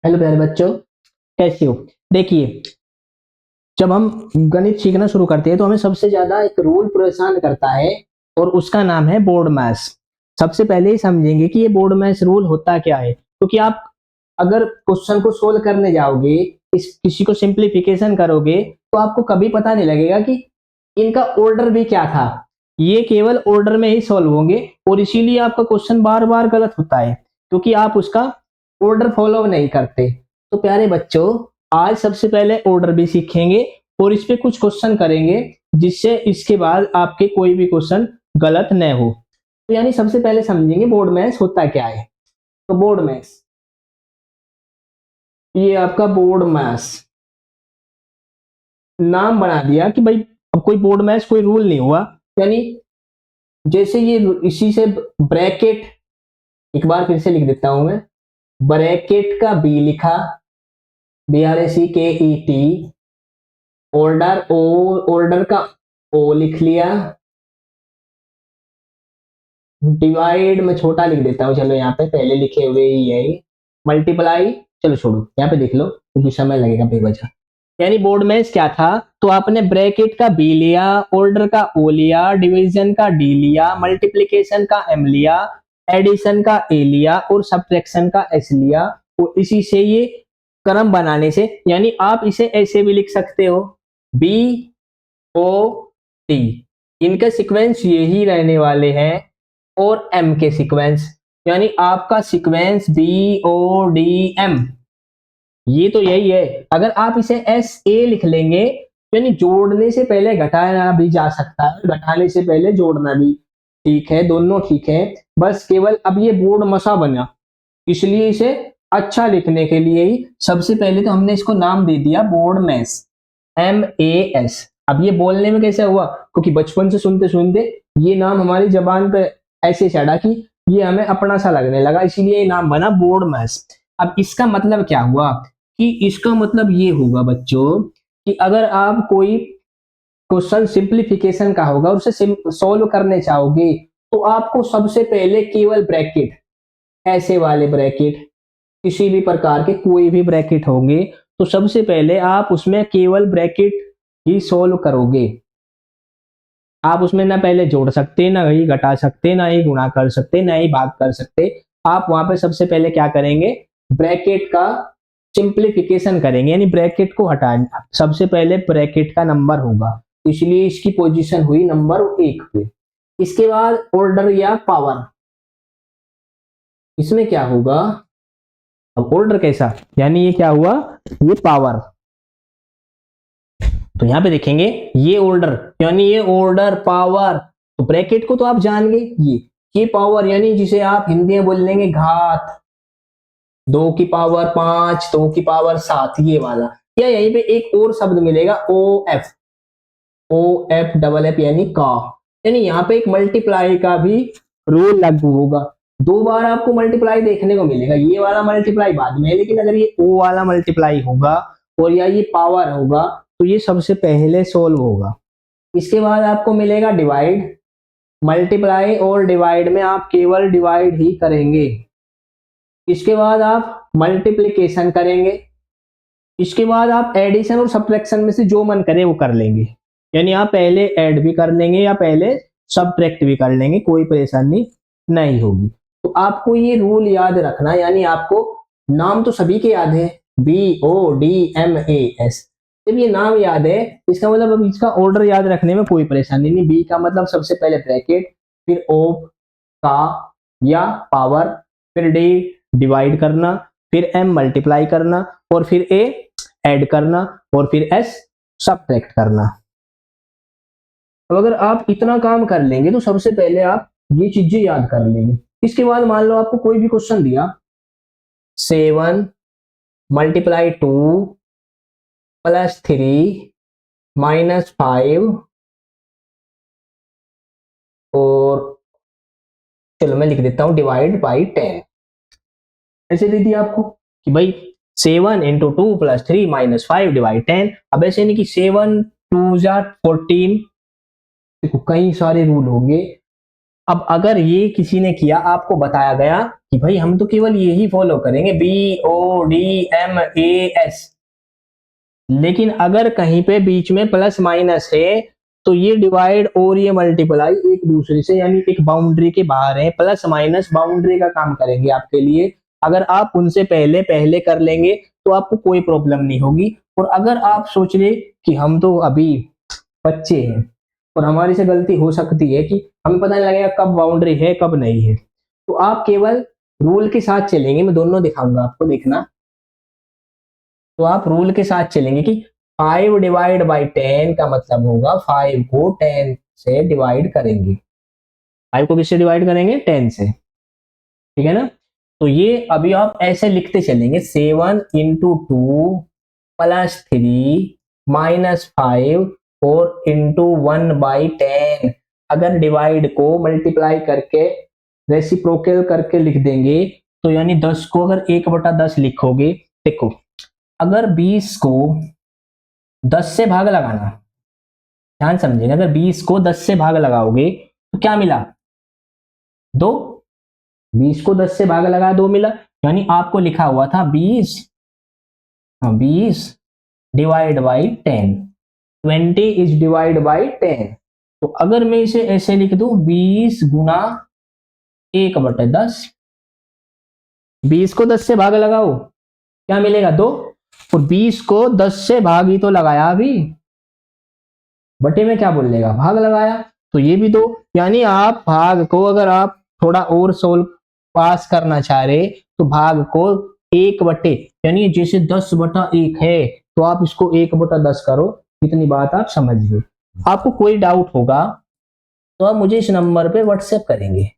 Hello प्यारे बच्चों, कैसे हो? देखिए, जब हम गणित सीखना शुरू करते हैं तो हमें सबसे ज्यादा एक रूल परेशान करता है और उसका नाम है बोर्ड मैथ्स। सबसे पहले ही समझेंगे कि ये बोर्ड मैथ्स रूल होता क्या है, क्योंकि आप अगर क्वेश्चन को सोल्व करने जाओगे, इस किसी को सिंप्लीफिकेशन करोगे तो आपको कभी पता नहीं लगेगा कि इनका ऑर्डर भी क्या था। ये केवल ऑर्डर में ही सॉल्व होंगे और इसीलिए आपका क्वेश्चन बार बार गलत होता है, क्योंकि आप उसका ऑर्डर फॉलो नहीं करते। तो प्यारे बच्चों, आज सबसे पहले ऑर्डर भी सीखेंगे और इस पे कुछ क्वेश्चन करेंगे, जिससे इसके बाद आपके कोई भी क्वेश्चन गलत न हो। तो यानी सबसे पहले समझेंगे बोर्ड मैथ्स होता क्या है। तो बोर्ड मैथ्स, ये आपका बोर्ड मैथ्स नाम बना दिया कि भाई अब कोई बोर्ड मैथ्स कोई रूल नहीं हुआ। यानी जैसे ये इसी से ब्रैकेट, एक बार फिर से लिख देता हूं मैं, ब्रैकेट का बी लिखा, BRACKET, ऑर्डर ओ, ऑर्डर का ओ लिख लिया, डिवाइड में छोटा लिख देता हूँ, चलो यहाँ पे पहले लिखे हुए ही है, मल्टीप्लाई, चलो छोड़ो यहाँ पे देख लो क्योंकि समय लगेगा बेवजह। यानी बोर्ड में क्या था, तो आपने ब्रैकेट का बी लिया, ऑर्डर का ओ लिया, डिवीजन का डी लिया, मल्टीप्लिकेशन का एम लिया, एडिशन का ए लिया और सब्ट्रैक्शन का एस लिया। तो इसी से ये क्रम बनाने से, यानी आप इसे ऐसे भी लिख सकते हो, बी ओ टी, इनके सीक्वेंस यही रहने वाले हैं, और एम के सीक्वेंस, यानी आपका sequence B O D M, ये तो यही है। अगर आप इसे एस ए लिख लेंगे, यानी जोड़ने से पहले घटाना भी जा सकता है, घटाने से पहले जोड़ना भी ठीक है, दोनों ठीक है। बस केवल अब ये बोर्ड मसा बना, इसलिए इसे अच्छा लिखने के लिए ही सबसे पहले तो हमने इसको नाम दे दिया बोर्ड मैथ्स, MAS। अब ये बोलने में कैसे हुआ, क्योंकि बचपन से सुनते सुनते ये नाम हमारी जबान पे ऐसे चढ़ा कि ये हमें अपना सा लगने लगा, इसीलिए ये नाम बना बोर्ड मैथ्स। अब इसका मतलब क्या हुआ, कि इसका मतलब ये होगा बच्चों कि अगर आप कोई क्वेश्चन सिंप्लीफिकेशन का होगा और उसे सॉल्व करने चाहोगे, तो आपको सबसे पहले केवल ब्रैकेट, ऐसे वाले ब्रैकेट, किसी भी प्रकार के कोई भी ब्रैकेट होंगे, तो सबसे पहले आप उसमें केवल ब्रैकेट ही सॉल्व करोगे। आप उसमें ना पहले जोड़ सकते, ना ही घटा सकते, ना ही गुणा कर सकते, ना ही भाग कर सकते। आप वहां पे सबसे पहले क्या करेंगे, ब्रैकेट का सिंप्लीफिकेशन करेंगे, यानी ब्रैकेट को हटाएंगे। सबसे पहले ब्रैकेट का नंबर होगा, इसलिए इसकी पोजीशन हुई नंबर 1 पे। इसके बाद ऑर्डर या पावर, इसमें क्या होगा, अब ऑर्डर कैसा, यानी ये क्या हुआ, ये पावर। तो यहां पे देखेंगे ये ऑर्डर, यानी ये ऑर्डर पावर, तो ब्रैकेट को तो आप जान गए, ये पावर यानी जिसे आप हिंदी में बोल लेंगे घात, 2 की पावर 5, 2 की पावर 7, ये वाला। या यहीं पे एक और शब्द मिलेगा OF, OF यानी का, यानी यहाँ पे एक मल्टीप्लाई का भी रूल लागू होगा। 2 बार आपको मल्टीप्लाई देखने को मिलेगा, ये वाला मल्टीप्लाई बाद में है, लेकिन अगर ये ओ वाला मल्टीप्लाई होगा और या ये पावर होगा, तो ये सबसे पहले सोल्व होगा। इसके बाद आपको मिलेगा डिवाइड, मल्टीप्लाई और डिवाइड में आप केवल डिवाइड ही करेंगे। इसके बाद आप मल्टीप्लीकेशन करेंगे, इसके बाद आप एडिशन और सब्ट्रैक्शन में से जो मन करे वो कर लेंगे, यानी आप पहले ऐड भी कर लेंगे या पहले सब्ट्रैक्ट भी कर लेंगे, कोई परेशानी नहीं होगी। तो आपको ये रूल याद रखना, यानी आपको नाम तो सभी के याद है, BODMAS, जब ये नाम याद है, इसका मतलब अब इसका ऑर्डर याद रखने में कोई परेशानी नहीं। बी का मतलब सबसे पहले ब्रैकेट, फिर ओ का या पावर, फिर डी डिवाइड करना, फिर एम मल्टीप्लाई करना, और फिर ए ऐड करना, और फिर एस सब्ट्रैक्ट करना। अब अगर आप इतना काम कर लेंगे तो सबसे पहले आप ये चीजें याद कर लेंगे। इसके बाद मान लो आपको कोई भी क्वेश्चन दिया, 7 मल्टीप्लाई 2 प्लस 3 माइनस 5, और चलो मैं लिख देता हूं डिवाइड बाई 10, ऐसे दे दिया आपको कि भाई 7 × 2 + 3 - 5 / 10। अब ऐसे नहीं कि 7 × 2 = 14, देखो कई सारे रूल होंगे, अब अगर ये किसी ने किया, आपको बताया गया कि भाई हम तो केवल यही फॉलो करेंगे BODMAS, लेकिन अगर कहीं पे बीच में प्लस माइनस है तो ये डिवाइड और ये मल्टीप्लाई एक दूसरे से यानी एक बाउंड्री के बाहर है, प्लस माइनस बाउंड्री का काम करेंगे आपके लिए। अगर आप उनसे पहले पहले कर लेंगे तो आपको कोई प्रॉब्लम नहीं होगी। और अगर आप सोच ले कि हम तो अभी बच्चे हैं और हमारी से गलती हो सकती है कि हमें पता नहीं लगेगा कब बाउंड्री है कब नहीं है, तो आप केवल रूल के साथ चलेंगे। मैं दोनों दिखाऊंगा आपको, देखना। तो आप रूल के साथ चलेंगे कि 5 डिवाइड बाई 10 का मतलब होगा 5 को 10 से डिवाइड करेंगे। 5 को किससे डिवाइड करेंगे? 10 से, ठीक है ना। तो ये अभी आप ऐसे लिखते चलेंगे, 7 इंटू 2 प्लस 3 माइनस 5 और इंटू 1/10। अगर डिवाइड को मल्टीप्लाई करके रेसिप्रोकल करके लिख देंगे तो यानी 10 को अगर 1/10 लिखोगे, देखो अगर 20 को 10 से भाग लगाना, ध्यान समझिएगा, अगर 20 को 10 से भाग लगाओगे तो क्या मिला? 2। 20 को 10 से भाग लगाया 2 मिला, यानी आपको लिखा हुआ था 20 divide by 10, 20 is divide by 10। तो अगर मैं इसे ऐसे लिख दूं 20 गुना 1/10, 20 को 10 से भाग लगाओ क्या मिलेगा? 2। और 20 को 10 से भाग ही तो लगाया अभी, बटे में क्या बोल लेगा? भाग लगाया, तो ये भी 2। यानी आप भाग को अगर आप थोड़ा और सोल्व पास करना चाह रहे तो भाग को 1 यानी जैसे 10/1 है तो आप इसको 1/10 करो। इतनी बात आप समझ लो। आपको कोई डाउट होगा तो आप मुझे इस नंबर पे व्हाट्सएप करेंगे।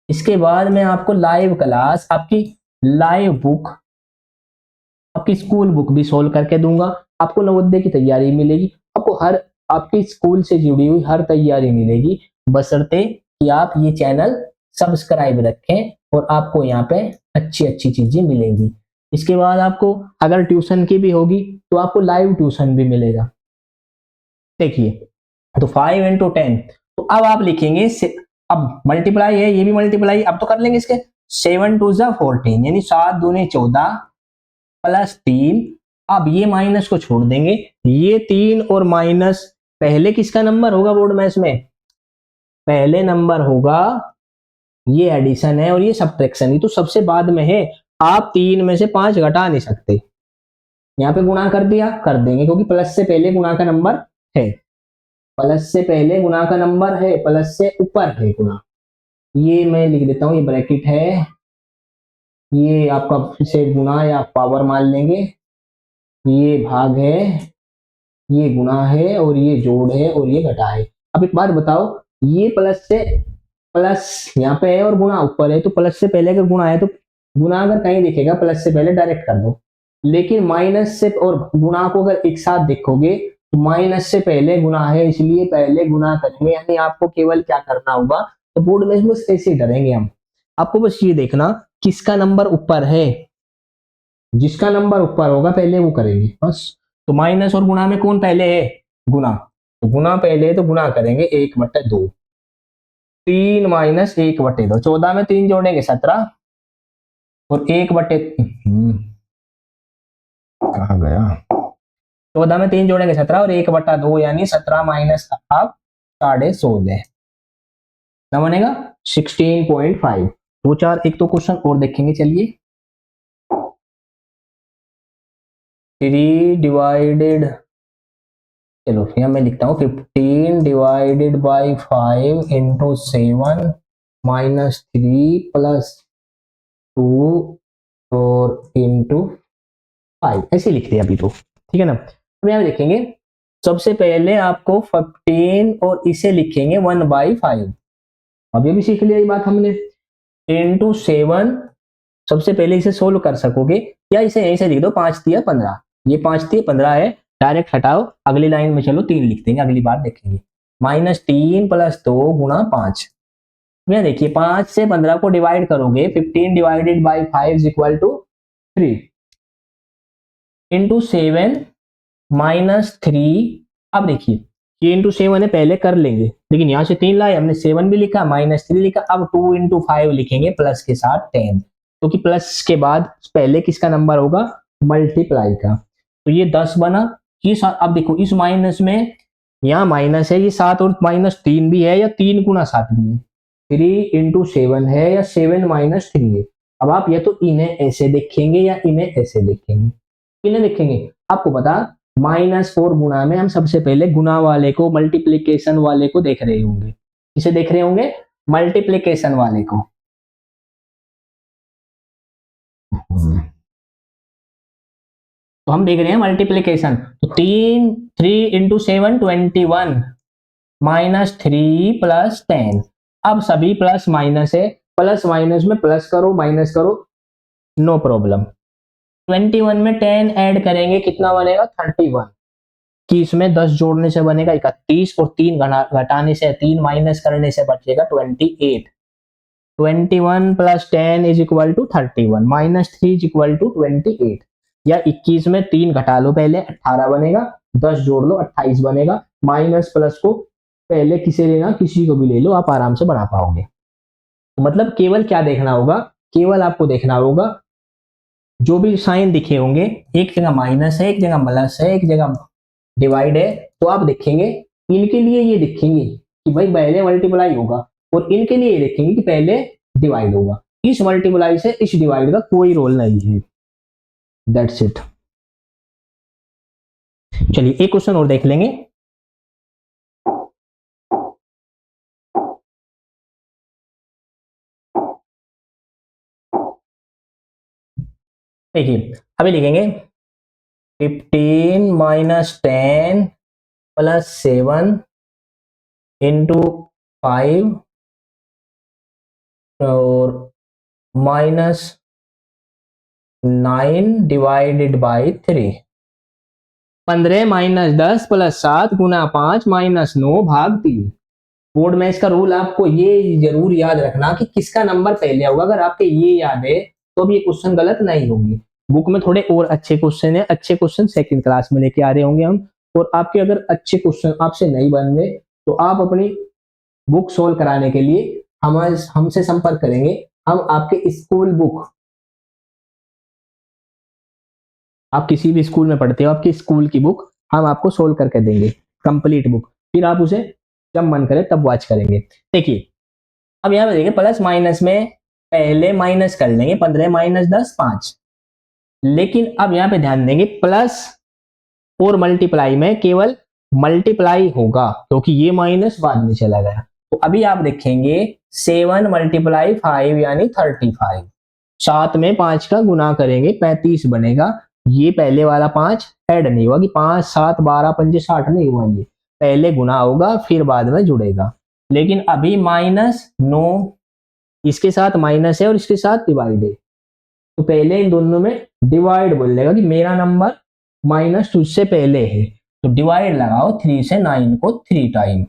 इसके बाद मैं आपको लाइव क्लास, आपकी लाइव बुक, आपकी स्कूल बुक भी सोल्व करके दूंगा। आपको नवोदय की तैयारी मिलेगी, आपको हर आपकी स्कूल से जुड़ी हुई हर तैयारी मिलेगी, बशर्ते कि आप ये चैनल सब्सक्राइब रखें और आपको यहाँ पे अच्छी अच्छी चीजें मिलेंगी। इसके बाद आपको अगर ट्यूशन की भी होगी तो आपको लाइव ट्यूशन भी मिलेगा। देखिए, तो 5 इंटू 10, तो अब आप लिखेंगे अब मल्टीप्लाई है, ये भी मल्टीप्लाई अब तो कर लेंगे इसके। 7 2 जा 14 यानी 7 दूनी 14 प्लस 3। अब ये माइनस को छोड़ देंगे, ये 3 और माइनस पहले किसका नंबर होगा बोर्ड में? इसमें पहले नंबर होगा ये एडिशन है और ये सब्ट्रैक्शन, ये तो सबसे बाद में है। आप 3 में से 5 घटा नहीं सकते, यहाँ पे गुणा कर दिया कर देंगे क्योंकि प्लस से पहले गुणा का नंबर है, प्लस से पहले गुणा का नंबर है, प्लस से ऊपर है गुणा। ये मैं लिख देता हूं, ये ब्रैकेट है, ये आपका फिर से गुणा या पावर मान लेंगे, ये भाग है, ये गुणा है और ये जोड़ है और ये घटा है। अब एक बात बताओ, ये प्लस से प्लस यहाँ पे है और गुणा ऊपर है, तो प्लस से पहले अगर गुणा है तो गुणा अगर कहीं दिखेगा प्लस से पहले डायरेक्ट कर दो। लेकिन माइनस से और गुणा को अगर एक साथ देखोगे तो माइनस से पहले गुणा है, इसलिए पहले गुणा करेंगे। यानी आपको केवल क्या करना होगा, तो बोर्ड में बस ऐसे ही डरेंगे हम। आपको बस ये देखना किसका नंबर ऊपर है, जिसका नंबर ऊपर होगा पहले वो करेंगे बस। तो माइनस और गुणा में कौन पहले है? गुणा, तो गुणा पहले है तो गुणा करेंगे 1/2। 3 माइनस 1/2, 14 में 3 जोड़ेंगे 17 और 1/, कहाँ गया, 14 में 3 जोड़ेंगे 17 और 1/2 यानी 17 माइनस आप 16.5 ना बनेगा 16.5। दो चार एक तो क्वेश्चन और देखेंगे, चलिए। 3 डिवाइडेड, चलो यहाँ मैं लिखता हूँ 15 divided by 5 into 7 minus 3 plus 2 और इंटू 5, ऐसे लिख दिया अभी तो, ठीक है ना। अब यहाँ देखेंगे, सबसे पहले आपको 15 और इसे लिखेंगे 1/5। अब ये भी सीख लिया ये बात हमने, इंटू 7, सबसे पहले इसे सोल्व कर सकोगे या इसे यहीं से लिख दो 5 3 15, ये 5 3 15 है, डायरेक्ट हटाओ, अगली लाइन में चलो 3 लिख देंगे, अगली बार देखेंगे। -3 प्लस 2 गुणा 5। ये देखिए 5 से 15 को डिवाइड करोगे, 15 divided by 5 is equal to 3 into 7 -3। अब देखिए ये इंटू 7 है, पहले कर लेंगे, लेकिन यहाँ से 3 लाए, हमने 7 भी लिखा, -3 लिखा। अब 2 इंटू 5 लिखेंगे प्लस के साथ 10, क्योंकि प्लस के बाद पहले किसका नंबर होगा, मल्टीप्लाई का। तो ये 10 बना। ये अब देखो इस माइनस में, यहाँ माइनस है, ये 7 और -3 भी है, या 3 गुना 7 भी है, 3 इंटू 7 है, या 7 -3 है। अब आप या तो इन्हें ऐसे देखेंगे या इन्हें ऐसे देखेंगे। इन्हें देखेंगे, आपको पता -4 गुना में हम सबसे पहले गुना वाले को, मल्टीप्लीकेशन वाले को देख रहे होंगे। किसे देख रहे होंगे, मल्टीप्लीकेशन वाले को। तो हम देख रहे हैं मल्टीप्लीकेशन। तो 3 इंटू 7 21, -3 प्लस 10। अब सभी प्लस माइनस है, प्लस माइनस में प्लस करो माइनस करो, नो प्रॉब्लम। 21 में 10 ऐड करेंगे, कितना बनेगा 31, कि इसमें 10 जोड़ने से बनेगा 31, और 3 घटाने से, 3 माइनस करने से बचेगा 28। 21 plus 10 is equal to 31, -3 is equal to 28। या 21 में 3 घटा लो पहले, 18 बनेगा, 10 जोड़ लो 28 बनेगा। माइनस प्लस को पहले किसे लेना, किसी को भी ले लो, आप आराम से बना पाओगे। मतलब केवल क्या देखना होगा, केवल आपको देखना होगा जो भी साइन दिखे होंगे, एक जगह माइनस है, एक जगह प्लस है, एक जगह डिवाइड है, तो आप देखेंगे इनके लिए ये देखेंगे कि भाई पहले मल्टीप्लाई होगा, और इनके लिए ये देखेंगे कि पहले डिवाइड होगा। इस मल्टीप्लाई से इस डिवाइड का कोई रोल नहीं है। That's it. चलिए एक क्वेश्चन और देख लेंगे। देखिए अभी लिखेंगे 15 -10 प्लस 7 इंटू 5 और -9 डिवाइडेड बाई 3। 15 -10 प्लस 7 गुना 5 -9 भाग 3। बोर्ड में इसका रूल आपको ये जरूर याद रखना कि किसका नंबर पहले होगा। अगर आपके ये याद है तो अब ये क्वेश्चन गलत नहीं होंगे। बुक में थोड़े और अच्छे क्वेश्चन है, अच्छे क्वेश्चन सेकंड क्लास में लेके आ रहे होंगे हम, और आपके अगर अच्छे क्वेश्चन आपसे नहीं बन रहे तो आप अपनी बुक सोल्व कराने के लिए हमसे संपर्क करेंगे। हम आपके स्कूल बुक, आप किसी भी स्कूल में पढ़ते हो, आपकी स्कूल की बुक हम आपको सोल्व करके देंगे, कंप्लीट बुक। फिर आप उसे जब मन करे तब वॉच करेंगे। देखिए अब यहाँ पे देखिए प्लस माइनस में पहले माइनस कर लेंगे, 15 -10 5। लेकिन अब यहाँ पे ध्यान देंगे प्लस और मल्टीप्लाई में केवल मल्टीप्लाई होगा, क्योंकि ये माइनस बाद में चला गया। तो अभी आप देखेंगे 7 × 5 यानी 35। 7 में 5 का गुना करेंगे 35 बनेगा। ये पहले वाला 5 ऐड नहीं हुआ कि 5 7 12 5 60 नहीं हुआ, ये पहले गुना होगा फिर बाद में जुड़ेगा। लेकिन अभी -9 इसके साथ माइनस है और इसके साथ डिवाइड है, तो पहले इन दोनों में डिवाइड बोल देगा कि मेरा नंबर माइनस तुझसे पहले है, तो डिवाइड लगाओ 3 से 9 को 3 टाइम।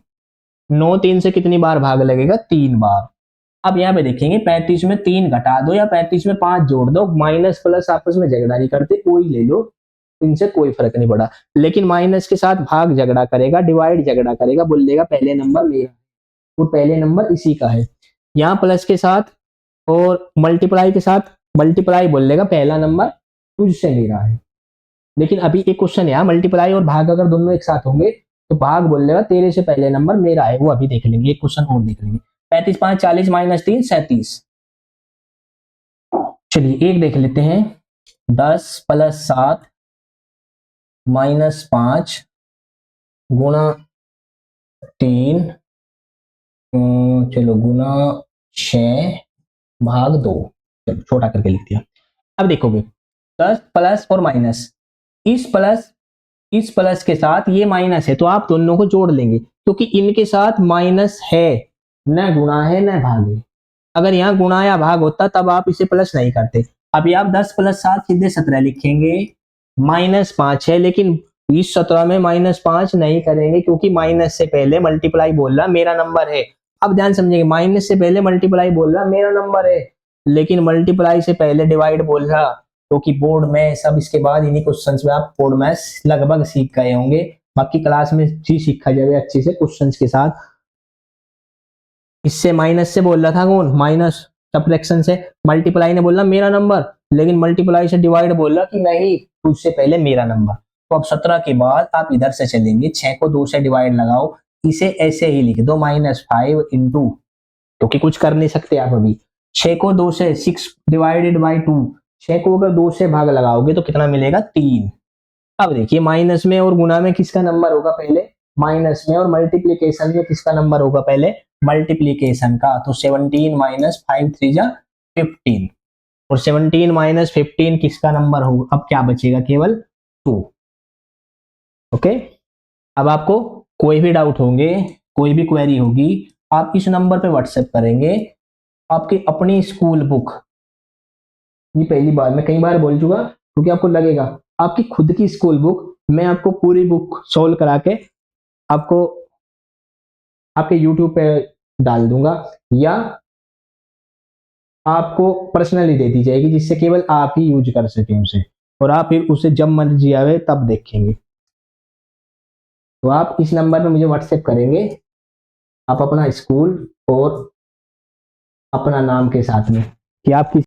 9 3 से कितनी बार भाग लगेगा, 3 बार। अब यहाँ पे देखेंगे 35 में 3 घटा दो या 35 में 5 जोड़ दो, माइनस प्लस आपस में झगड़ा नहीं करते, कोई ले लो, इनसे कोई फर्क नहीं पड़ा। लेकिन माइनस के साथ भाग झगड़ा करेगा, डिवाइड झगड़ा करेगा, बोलेगा पहले नंबर मेरा, वो पहले नंबर इसी का है। यहाँ प्लस के साथ और मल्टीप्लाई के साथ मल्टीप्लाई बोलेगा पहला नंबर तुझसे मेरा है। लेकिन अभी एक क्वेश्चन है, मल्टीप्लाई और भाग अगर दोनों एक साथ होंगे तो भाग बोलेगा तेरे से पहले नंबर मेरा है, वो अभी देख लेंगे। एक क्वेश्चन और देख लेंगे। 35 5 40 -3 37। चलिए एक देख लेते हैं। 10 + 7 -5 गुणा 3, चलो गुना 6 भाग 2, चलो छोटा करके लिख दिया। अब देखोगे 10 प्लस और माइनस, इस प्लस के साथ ये माइनस है, तो आप दोनों को जोड़ लेंगे, क्योंकि इनके साथ माइनस है, न गुणा है न भाग है। अगर यहाँ गुणा या भाग होता तब आप इसे प्लस नहीं करते। अभी आप 10 + 7 सीधे 17 लिखेंगे, -5 है, लेकिन इस 17 में -5 नहीं करेंगे, क्योंकि माइनस से पहले मल्टीप्लाई बोल रहा मेरा नंबर है। अब ध्यान समझिएगा, माइनस से पहले मल्टीप्लाई बोल रहा मेरा नंबर है, लेकिन मल्टीप्लाई से पहले डिवाइड बोल रहा, क्योंकि बोर्ड में सब इसके बाद इन्हीं क्वेश्चंस में आप बोर्ड में लगभग सीख गए होंगे। बाकी क्लास में जी सीखा जाए अच्छे से क्वेश्चंस के साथ। इससे माइनस से बोल रहा था कौन, माइनस सब्ट्रैक्शन से। मल्टीप्लाई ने बोला मेरा नंबर, लेकिन मल्टीप्लाई से डिवाइड बोल रहा कि नहीं तो उससे पहले मेरा नंबर। तो अब 17 के बाद आप इधर से चलेंगे, 6 को 2 से डिवाइड लगाओ, इसे ऐसे ही लिख दो -5 इंटू, क्योंकि कुछ कर नहीं सकते आप अभी। 6 को 2 से 6 डिवाइडेड बाई 2, 6 को अगर 2 से भाग लगाओगे तो कितना मिलेगा 3। अब देखिए माइनस में और गुना में किसका नंबर होगा पहले, माइनस में, और मल्टीप्लीकेशन में किसका नंबर होगा पहले, मल्टीप्लीकेशन का। तो 17 माइनस 5 3 जा 15, और 17 माइनस 15 किसका नंबर होगा, अब क्या बचेगा केवल 2। ओके, अब आपको कोई भी डाउट होंगे, कोई भी क्वेरी होगी, आप इस नंबर पे व्हाट्सएप करेंगे। आपकी अपनी स्कूल बुक, ये पहली बार मैं कई बार बोल चुका क्योंकि आपको लगेगा आपकी खुद की स्कूल बुक, मैं आपको पूरी बुक सोल्व करा के आपको आपके यूट्यूब पे डाल दूंगा, या आपको पर्सनली दे दी जाएगी, जिससे केवल आप ही यूज कर सकें उसे, और आप फिर उसे जब मर्जी आवे तब देखेंगे। तो आप इस नंबर पे मुझे व्हाट्सएप करेंगे, आप अपना स्कूल और अपना नाम के साथ में कि आप किस